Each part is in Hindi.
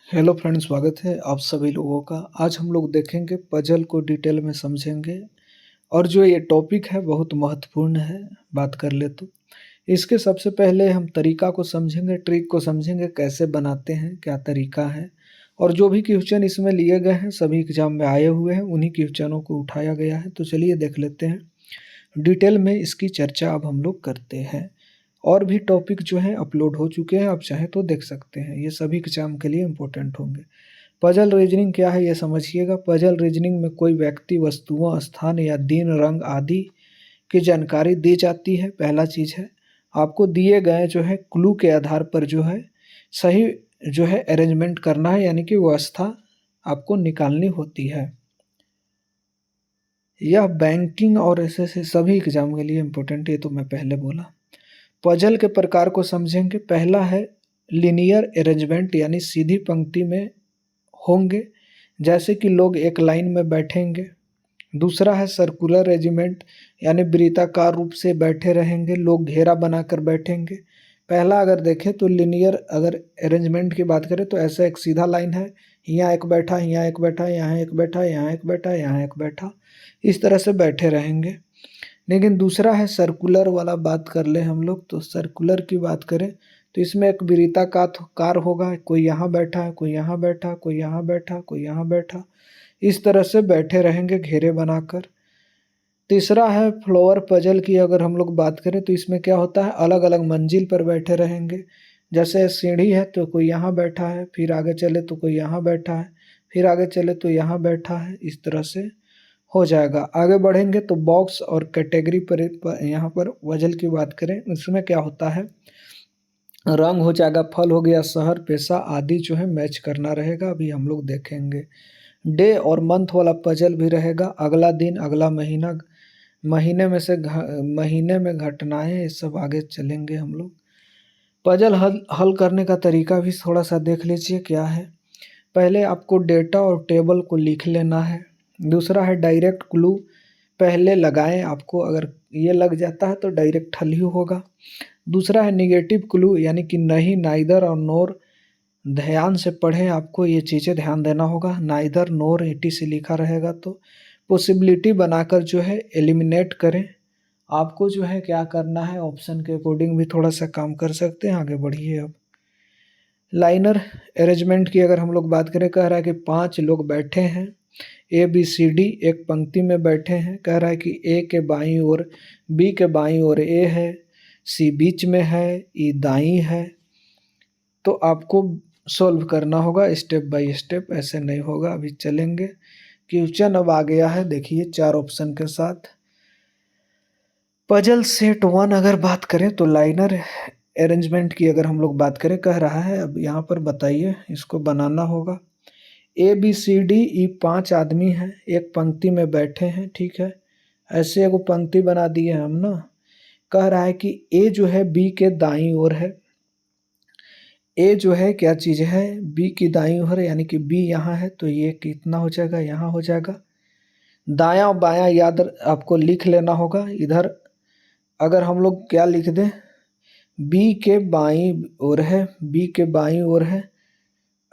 हेलो फ्रेंड्स, स्वागत है आप सभी लोगों का। आज हम लोग देखेंगे पजल को डिटेल में समझेंगे और जो ये टॉपिक है बहुत महत्वपूर्ण है। बात कर ले तो इसके सबसे पहले हम तरीका को समझेंगे, ट्रिक को समझेंगे, कैसे बनाते हैं, क्या तरीका है और जो भी क्वेश्चन इसमें लिए गए हैं सभी एग्जाम में आए हुए हैं उन्हीं क्वेश्चनों को उठाया गया है। तो चलिए देख लेते हैं डिटेल में इसकी चर्चा अब हम लोग करते हैं। और भी टॉपिक जो हैं अपलोड हो चुके हैं, आप चाहें तो देख सकते हैं, ये सभी एग्जाम के लिए इम्पोर्टेंट होंगे। पजल रीजनिंग क्या है ये समझिएगा। पजल रीजनिंग में कोई व्यक्ति, वस्तुओं, स्थान या दिन, रंग आदि की जानकारी दी जाती है। पहला चीज़ है आपको दिए गए जो है क्लू के आधार पर जो है सही जो है अरेंजमेंट करना है, यानी कि व्यवस्था आपको निकालनी होती है। यह बैंकिंग और ऐसे सभी एग्जाम के लिए इम्पोर्टेंट है, ये तो मैं पहले बोला। पजल के प्रकार को समझेंगे। पहला है लीनियर अरेंजमेंट, यानी सीधी पंक्ति में होंगे जैसे कि लोग एक लाइन में बैठेंगे। दूसरा है सर्कुलर अरेंजमेंट, यानी वृत्ताकार रूप से बैठे रहेंगे, लोग घेरा बनाकर बैठेंगे। पहला अगर देखें तो लीनियर अगर अरेंजमेंट की बात करें तो ऐसा एक सीधा लाइन है, यहाँ एक बैठा, यहाँ एक बैठा, यहाँ एक बैठा, यहाँ एक बैठा, यहाँ एक बैठा, इस तरह से बैठे रहेंगे। लेकिन दूसरा है सर्कुलर वाला, बात कर ले हम लोग तो सर्कुलर की बात करें तो इसमें एक वृत्ताकार होगा, कोई यहाँ बैठा है, कोई यहाँ बैठा, कोई यहाँ बैठा, कोई यहाँ बैठा, इस तरह से बैठे रहेंगे घेरे बनाकर। तीसरा है फ्लोर पजल की अगर हम लोग बात करें तो इसमें क्या होता है, अलग अलग मंजिल पर बैठे रहेंगे। जैसे सीढ़ी है तो कोई यहाँ बैठा है, फिर आगे चले तो कोई यहाँ बैठा है, फिर आगे चले तो यहाँ बैठा है, इस तरह से हो जाएगा। आगे बढ़ेंगे तो बॉक्स और कैटेगरी पर यहाँ पर वजल की बात करें इसमें क्या होता है, रंग हो जाएगा, फल हो गया, शहर, पैसा आदि जो है मैच करना रहेगा, अभी हम लोग देखेंगे। डे और मंथ वाला पजल भी रहेगा, अगला दिन, अगला महीना, महीने में घटनाएं, ये सब आगे चलेंगे हम लोग। पजल हल करने का तरीका भी थोड़ा सा देख लीजिए क्या है। पहले आपको डेटा और टेबल को लिख लेना है। दूसरा है डायरेक्ट क्लू, पहले लगाएं, आपको अगर ये लग जाता है तो डायरेक्ट हल ही होगा। दूसरा है निगेटिव क्लू, यानी कि नहीं, नाइदर और नोर। ध्यान से पढ़ें, आपको ये चीज़ें ध्यान देना होगा। नाइदर, नोर एटी से लिखा रहेगा तो पॉसिबिलिटी बनाकर जो है एलिमिनेट करें। आपको जो है क्या करना है, ऑप्शन के अकॉर्डिंग भी थोड़ा सा काम कर सकते हैं। आगे बढ़िए अब लाइनर अरेंजमेंट की अगर हम लोग बात करें, कह रहा है कि 5 लोग बैठे हैं, ए बी सी डी एक पंक्ति में बैठे हैं। कह रहा है कि ए के बाईं ओर, बी के बाईं ओर ए है, सी बीच में है, ई दाईं है। तो आपको सॉल्व करना होगा स्टेप बाय स्टेप, ऐसे नहीं होगा। अभी चलेंगे, क्वेश्चन अब आ गया है, देखिए 4 ऑप्शन के साथ। पजल सेट 1 अगर बात करें तो लाइनर अरेंजमेंट की अगर हम लोग बात करें, कह रहा है अब यहाँ पर बताइए, इसको बनाना होगा। ए बी सी डी ई 5 आदमी हैं, एक पंक्ति में बैठे हैं, ठीक है। ऐसे एगो पंक्ति बना दिए हम ना। कह रहा है कि ए जो है बी के दाईं ओर है। ए जो है क्या चीज़ है, बी की दाईं ओर है, यानी कि बी यहाँ है तो ये कितना हो जाएगा, यहाँ हो जाएगा। दायां और बायां याद आपको लिख लेना होगा। इधर अगर हम लोग क्या लिख दें, बी के बाईं ओर है, बी के बाईं ओर है।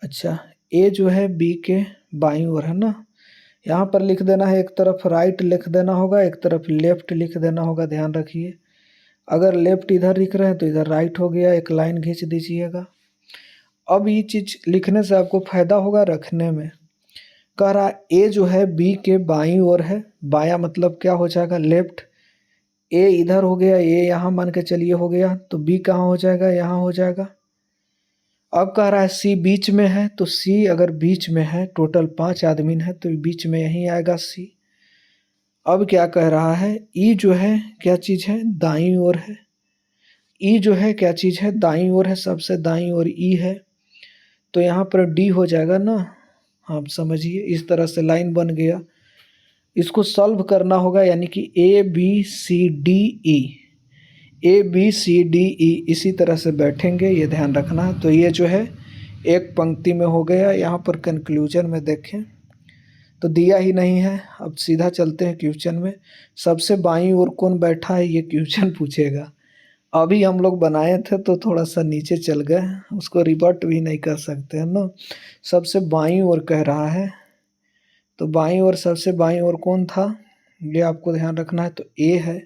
अच्छा, ए जो है बी के बाईं ओर है ना, यहाँ पर लिख देना है, एक तरफ राइट लिख देना होगा, एक तरफ लेफ्ट लिख देना होगा, ध्यान रखिए। अगर लेफ्ट इधर लिख रहे हैं तो इधर राइट हो गया, एक लाइन खींच दीजिएगा। अब ये चीज़ लिखने से आपको फायदा होगा रखने में। कह रहा ए जो है बी के बाईं ओर है, बायां मतलब क्या हो जाएगा, लेफ्ट। ए इधर हो गया, ए यहाँ मान के चलिए हो गया, तो बी कहाँ हो जाएगा, यहाँ हो जाएगा। अब कह रहा है सी बीच में है, तो सी अगर बीच में है, टोटल 5 आदमी है तो बीच में यहीं आएगा सी। अब क्या कह रहा है, ई जो है क्या चीज़ है, दाईं ओर है। ई जो है क्या चीज़ है, दाईं ओर है, सबसे दाईं ओर ई है, तो यहाँ पर डी हो जाएगा ना। आप समझिए, इस तरह से लाइन बन गया। इसको सॉल्व करना होगा, यानी कि A B C D E, A B C D E इसी तरह से बैठेंगे, ये ध्यान रखना। तो ये जो है एक पंक्ति में हो गया। यहाँ पर कंक्लूजन में देखें तो दिया ही नहीं है। अब सीधा चलते हैं क्वेश्चन में। सबसे बाईं ओर कौन बैठा है, ये क्वेश्चन पूछेगा। अभी हम लोग बनाए थे तो थोड़ा सा नीचे चल गए, उसको रिवर्ट भी नहीं कर सकते है ना। सबसे बाईं ओर कह रहा है, तो बाईं ओर सबसे बाईं ओर कौन था, ये आपको ध्यान रखना है। तो ए है,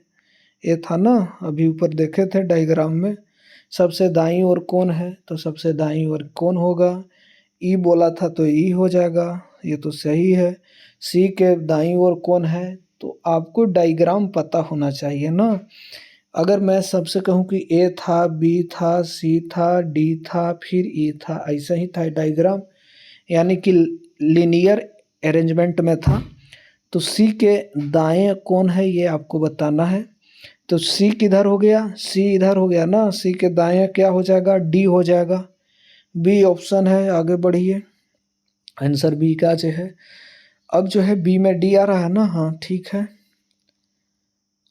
ए था ना, अभी ऊपर देखे थे डायग्राम में। सबसे दाईं ओर कौन है, तो सबसे दाईं ओर कौन होगा, ई बोला था तो ई हो जाएगा, ये तो सही है। सी के दाईं ओर कौन है, तो आपको डायग्राम पता होना चाहिए ना। अगर मैं सबसे कहूँ कि ए था, बी था, सी था, डी था, फिर ई था, ऐसा ही था डायग्राम, यानी कि लीनियर अरेंजमेंट में था। तो सी के दाएं कौन है ये आपको बताना है। तो सी किधर हो गया, सी इधर हो गया ना, सी के दाएं क्या हो जाएगा, डी हो जाएगा। बी ऑप्शन है, आगे बढ़िए, आंसर बी का जो है। अब जो है बी में डी आ रहा है ना, हाँ ठीक है।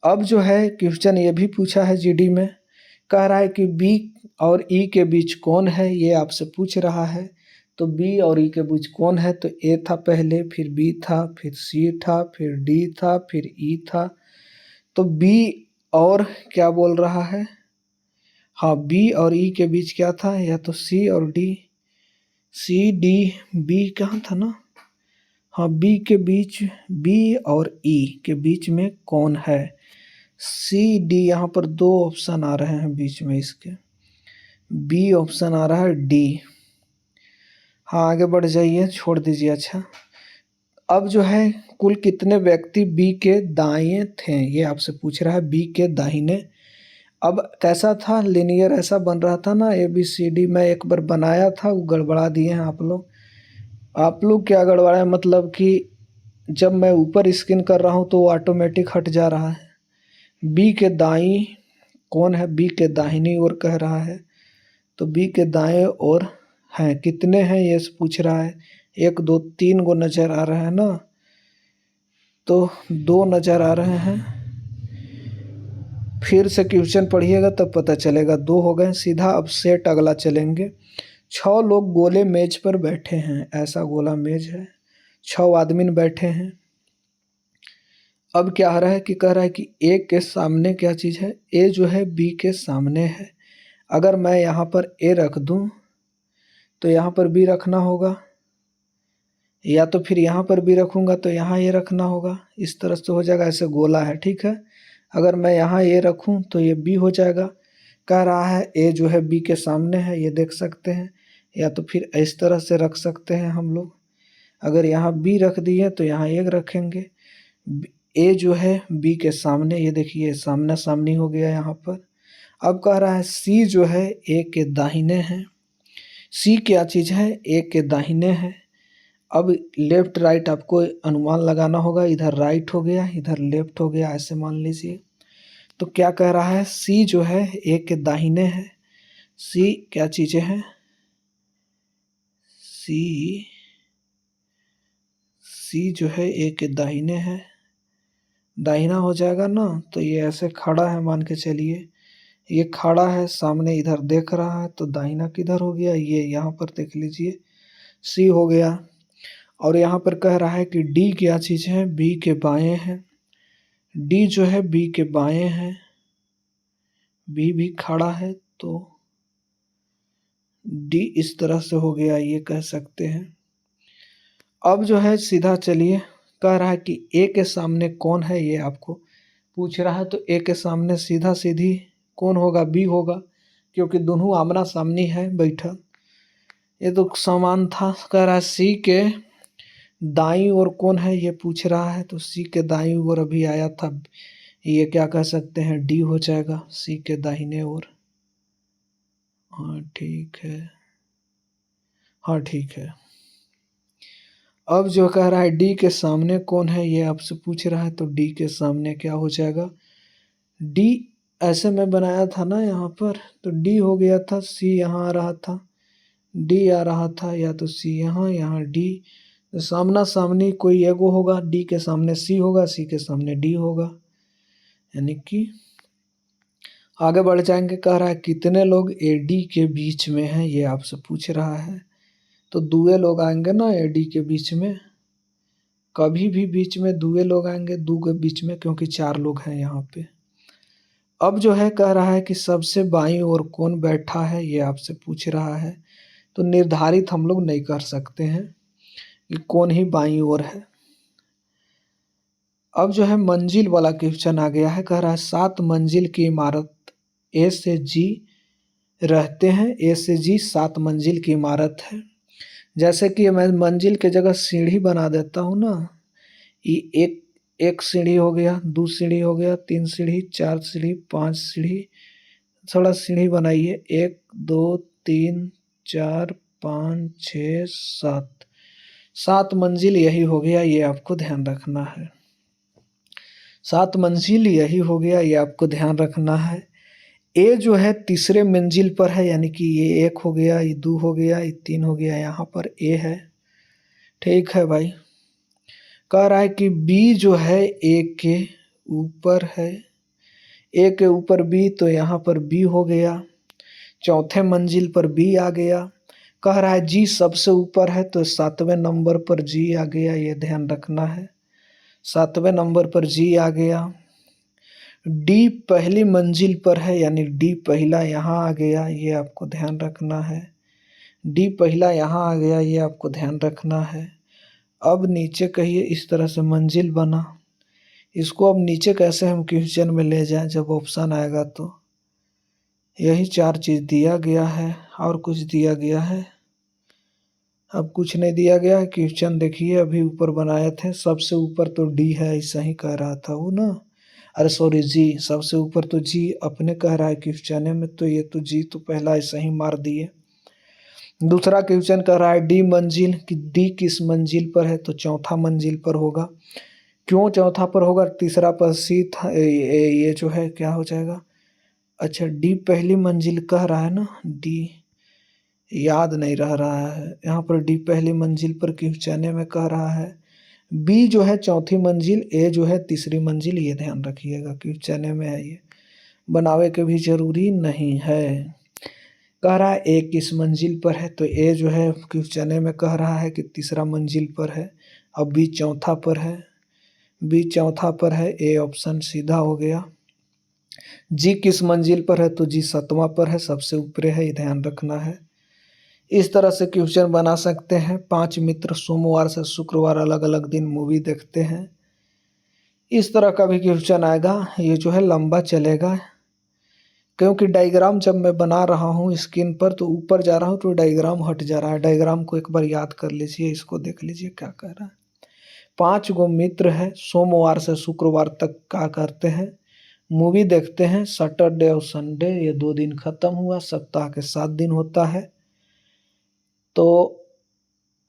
अब जो है क्वेश्चन ये भी पूछा है जीडी में, कह रहा है कि बी और ई के बीच कौन है, ये आपसे पूछ रहा है। तो बी और ई के बीच कौन है, तो ए था पहले, फिर बी था, फिर सी था, फिर डी था, फिर ई था। तो बी और क्या बोल रहा है, हाँ बी और ई के बीच क्या था, या तो सी और डी, सी डी, बी कहाँ था ना, हाँ बी के बीच, बी और ई के बीच में कौन है। सी डी, यहाँ पर दो ऑप्शन आ रहे हैं बीच में इसके, बी ऑप्शन आ रहा है डी। हाँ आगे बढ़ जाइए, छोड़ दीजिए। अच्छा, अब जो है कुल कितने व्यक्ति बी के दाएं थे, ये आपसे पूछ रहा है, बी के दाहिने। अब कैसा था, लिनियर ऐसा बन रहा था ना, ए बी सी डी, मैं एक बार बनाया था, वो गड़बड़ा दिए हैं आप लोग। आप लोग क्या गड़बड़ाए, मतलब कि जब मैं ऊपर स्किन कर रहा हूँ तो वो ऑटोमेटिक हट जा रहा है। बी के दाई कौन है, बी के दाहिनी ओर कह रहा है। तो बी के दाएं ओर हैं, कितने हैं ये पूछ रहा है। एक दो तीन गो नजर आ रहे हैं ना, तो दो नजर आ रहे हैं। फिर से क्वेश्चन पढ़िएगा तब पता चलेगा, दो हो गए सीधा। अब सेट अगला चलेंगे। 6 लोग गोले मेज पर बैठे हैं, ऐसा गोला मेज है, 6 आदमी बैठे हैं। अब क्या आ रहा है कि कह रहा है कि ए के सामने क्या चीज़ है, ए जो है बी के सामने है। अगर मैं यहाँ पर ए रख दूँ तो यहाँ पर बी रखना होगा, या तो फिर यहाँ पर बी रखूँगा तो यहाँ ए रखना होगा, इस तरह से हो जाएगा, ऐसे गोला है, ठीक है। अगर मैं यहाँ ए रखूँ तो ये बी हो जाएगा। कह रहा है ए जो है बी के सामने है, ये देख सकते हैं, या तो फिर इस तरह से रख सकते हैं हम लोग। अगर यहाँ बी रख दिए तो यहाँ एक रखेंगे। ए जो है बी के सामने, ये देखिए सामना सामनी हो गया यहाँ पर। अब कह रहा है सी जो है ए के दाहिने है। सी क्या चीज़ है, ए के दाहिने है। अब लेफ्ट राइट आपको अनुमान लगाना होगा, इधर राइट हो गया, इधर लेफ्ट हो गया, ऐसे मान लीजिए। तो क्या कह रहा है, सी जो है ए के दाहिने है। सी क्या चीज़ें हैं, सी जो है ए के दाहिने है, दाहिना हो जाएगा ना। तो ये ऐसे खड़ा है, मान के चलिए ये खड़ा है सामने, इधर देख रहा है, तो दाहिना किधर हो गया, ये यहाँ पर देख लीजिए, सी हो गया। और यहाँ पर कह रहा है कि डी क्या चीज़ है, बी के बाएं है। डी जो है बी के बाएं है, बी भी खड़ा है, तो डी इस तरह से हो गया, ये कह सकते हैं। अब जो है सीधा चलिए, कह रहा है कि ए के सामने कौन है, ये आपको पूछ रहा है। तो ए के सामने सीधा सीधी कौन होगा, बी होगा, क्योंकि दोनों आमना सामनी है बैठा। ये तो समान था। कह रहा है सी के दाईं ओर कौन है, ये पूछ रहा है। तो सी के दाईं ओर अभी आया था, ये क्या कह सकते हैं, डी हो जाएगा, सी के दाहिने ओर। हाँ ठीक है, हाँ ठीक है। अब जो कह रहा है डी के सामने कौन है, ये आपसे पूछ रहा है। तो डी के सामने क्या हो जाएगा, डी ऐसे में बनाया था ना यहाँ पर, तो डी हो गया था, सी यहाँ आ रहा था, डी आ रहा था, या तो सी यहाँ, यहाँ डी। तो सामना सामनी कोई एगो होगा, डी के सामने सी होगा, सी के सामने डी होगा, यानी कि आगे बढ़ जाएंगे। कह रहा है कितने लोग ए डी के बीच में हैं, ये आपसे पूछ रहा है। तो दुए लोग आएंगे ना ए डी के बीच में, कभी भी बीच में दुए लोग आएंगे, दो के बीच में, क्योंकि 4 लोग हैं यहाँ पे। अब जो है कह रहा है कि सबसे बाईं ओर कौन बैठा है, ये आपसे पूछ रहा है। तो निर्धारित हम लोग नहीं कर सकते हैं कि कौन ही बाईं ओर है। अब जो है मंजिल वाला क्वेश्चन आ गया है, कह रहा है 7 मंजिल की इमारत ए से जी रहते हैं। ए से जी 7 मंजिल की इमारत है। जैसे कि मैं मंजिल के जगह सीढ़ी बना देता हूँ ना, ये एक एक सीढ़ी हो गया, 2 सीढ़ी हो गया, 3 सीढ़ी, 4 सीढ़ी, 5 सीढ़ी। थोड़ा सीढ़ी बनाइए, 1 2 3 4 5 6 7। 7 मंजिल यही हो गया, ये आपको ध्यान रखना है। 7 मंजिल यही हो गया, ये आपको ध्यान रखना है। ए जो है तीसरे मंजिल पर है, यानी कि ये 1 हो गया, ये 2 हो गया, ये 3 हो गया, यहाँ पर ए है। ठीक है भाई। कह रहा है कि बी जो है ए के ऊपर है। ए के ऊपर बी, तो यहाँ पर बी हो गया। चौथे मंजिल पर बी आ गया। कह रहा है जी सबसे ऊपर है, तो 7वें नंबर पर जी आ गया, ये ध्यान रखना है। 7वें नंबर पर जी आ गया। डी पहली मंजिल पर है, यानी डी पहला यहाँ आ गया, ये आपको ध्यान रखना है। डी पहला यहाँ आ गया, ये आपको ध्यान रखना है। अब नीचे कहिए, इस तरह से मंजिल बना। इसको अब नीचे कैसे हम क्वेश्चन में ले जाएं, जब ऑप्शन आएगा तो। यही 4 चीज़ दिया गया है, और कुछ दिया गया है? अब कुछ नहीं दिया गया है। क्वेश्चन देखिए, अभी ऊपर बनाए थे, सबसे ऊपर तो डी है, ऐसा ही कह रहा था वो ना। अरे सॉरी, जी सबसे ऊपर तो जी अपने कह रहा है क्वेश्चन में, तो ये तो जी तो पहला ऐसा ही मार दिए। दूसरा क्वेश्चन कह रहा है डी मंजिल, कि डी किस मंजिल पर है, तो चौथा मंजिल पर होगा। क्यों चौथा पर होगा? तीसरा पर सी था, ये जो है क्या हो जाएगा? अच्छा, डी पहली मंजिल कह रहा है ना, डी याद नहीं रहा है यहाँ पर। डी पहली मंजिल पर क्वेश्चन में कह रहा है। बी जो है चौथी मंजिल, ए जो है तीसरी मंजिल, ये ध्यान रखिएगा, क्वेश्चन में है ये, बनावे के भी जरूरी नहीं है। कह रहा है ए किस मंजिल पर है, तो ए जो है क्वेश्चन में कह रहा है कि तीसरा मंजिल पर है। अब बी चौथा पर है, बी चौथा पर है, ए ऑप्शन सीधा हो गया। जी किस मंजिल पर है, तो जी 7वां पर है, सबसे ऊपर है, ये ध्यान रखना है। इस तरह से क्वेश्चन बना सकते हैं। 5 मित्र सोमवार से शुक्रवार अलग अलग दिन मूवी देखते हैं। इस तरह का भी क्वेश्चन आएगा, ये जो है लंबा चलेगा, क्योंकि डायग्राम जब मैं बना रहा हूँ स्क्रीन पर, तो ऊपर जा रहा हूँ तो डायग्राम हट जा रहा है। डायग्राम को एक बार याद कर लीजिए, इसको देख लीजिए क्या कह रहा है। 5 गो मित्र है, सोमवार से शुक्रवार तक क्या करते हैं? मूवी देखते हैं। सैटरडे और संडे ये 2 दिन खत्म हुआ, सप्ताह के 7 दिन होता है। तो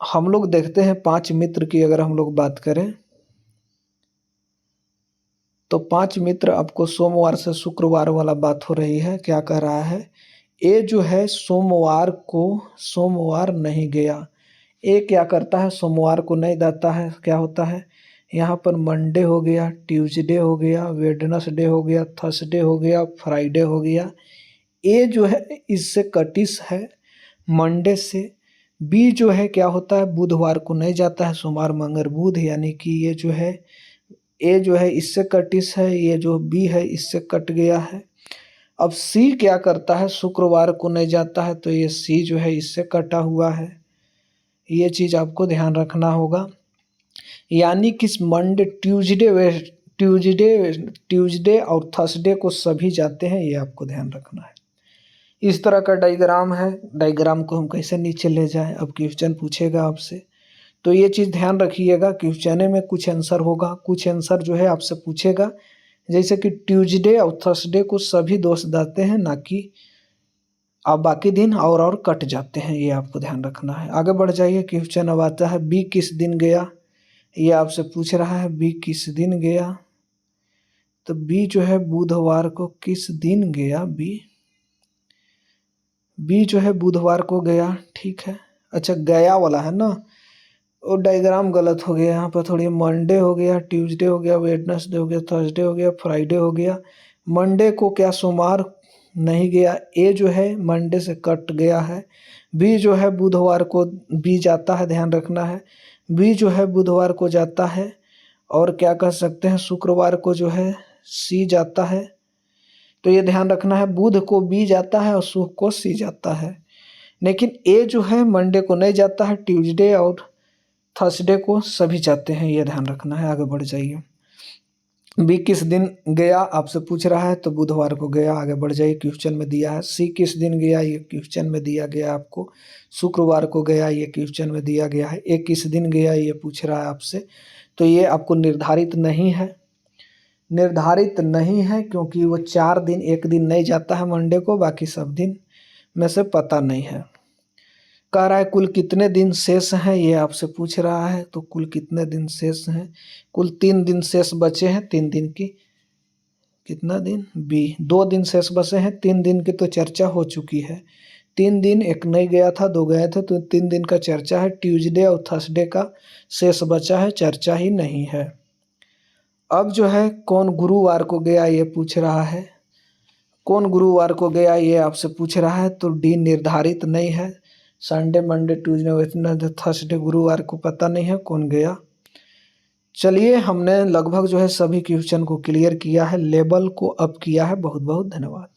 हम लोग देखते हैं 5 मित्र की अगर हम लोग बात करें, तो 5 मित्र, आपको सोमवार से शुक्रवार वाला बात हो रही है। क्या कह रहा है? ए जो है सोमवार नहीं गया। ए क्या करता है? सोमवार को नहीं जाता है। क्या होता है यहाँ पर? मंडे हो गया, ट्यूसडे हो गया, वेडनेसडे हो गया, थर्सडे हो गया, फ्राइडे हो गया। ए जो है इससे कटिस है मंडे से। बी जो है क्या होता है? बुधवार को नहीं जाता है, सोमवार मंगल बुध, यानी कि ये जो है ए जो है इससे कटिस है, ये जो बी है इससे कट गया है। अब सी क्या करता है? शुक्रवार को नहीं जाता है, तो ये सी जो है इससे कटा हुआ है। ये चीज़ आपको ध्यान रखना होगा। यानी कि मंडे ट्यूसडे और थर्सडे को सभी जाते हैं, ये आपको ध्यान रखना है। इस तरह का डायग्राम है। डायग्राम को हम कैसे नीचे ले जाएं? अब क्वेश्चन पूछेगा आपसे, तो ये चीज़ ध्यान रखिएगा। क्वेश्चन में कुछ आंसर होगा, कुछ आंसर जो है आपसे पूछेगा, जैसे कि ट्यूसडे और थर्सडे को सभी दोस्त जाते हैं, ना कि आप बाकी दिन और कट जाते हैं, ये आपको ध्यान रखना है। आगे बढ़ जाइए। क्वेश्चन अब आता है बी किस दिन गया, ये आपसे पूछ रहा है बी किस दिन गया। तो बी जो है बुधवार को किस दिन गया? बी जो है बुधवार को गया। ठीक है। अच्छा, गया वाला है ना, वो डायग्राम गलत हो गया यहाँ पर थोड़ी। मंडे हो गया, ट्यूसडे हो गया, वेडनेसडे हो गया, थर्सडे हो गया, फ्राइडे हो गया। मंडे को क्या सोमवार नहीं गया? ए जो है मंडे से कट गया है। बी जो है बुधवार को बी जाता है, ध्यान रखना है। बी जो है बुधवार को जाता है। और क्या कह सकते हैं, शुक्रवार को जो है सी जाता है। तो ये ध्यान रखना है, बुध को बी जाता है और शुक्र को सी जाता है, लेकिन ए जो है मंडे को नहीं जाता है, ट्यूसडे और थर्सडे को सभी जाते हैं, ये ध्यान रखना है। आगे बढ़ जाइए। बी किस दिन गया आपसे पूछ रहा है, तो बुधवार को गया। आगे बढ़ जाइए, क्वेश्चन में दिया है। सी किस दिन गया, ये क्वेश्चन में दिया गया आपको। शुक्रवार को गया, ये क्वेश्चन में दिया गया है। ए किस दिन गया, ये पूछ रहा है आपसे, तो ये आपको निर्धारित नहीं है, निर्धारित नहीं है, क्योंकि वो 4 दिन, एक दिन नहीं जाता है मंडे को, बाकी सब दिन में से पता नहीं है। कह रहा है कुल कितने दिन शेष हैं, ये आपसे पूछ रहा है, तो कुल कितने दिन शेष हैं, कुल 3 दिन शेष बचे हैं। 3 दिन की कितना दिन, बी 2 दिन शेष बचे हैं। 3 दिन की तो चर्चा हो चुकी है। 3 दिन, एक नहीं गया था, 2 गए थे, तो 3 दिन का चर्चा है। ट्यूसडे और थर्सडे का शेष बचा है, चर्चा ही नहीं है। अब जो है कौन गुरुवार को गया, ये पूछ रहा है। कौन गुरुवार को गया, ये आपसे पूछ रहा है, तो डी निर्धारित नहीं है। Sunday, Monday, Tuesday, Wednesday, Thursday, गुरुवार को पता नहीं है कौन गया। चलिए, हमने लगभग जो है सभी क्वेश्चन को क्लियर किया है, लेवल को अप किया है। बहुत बहुत धन्यवाद।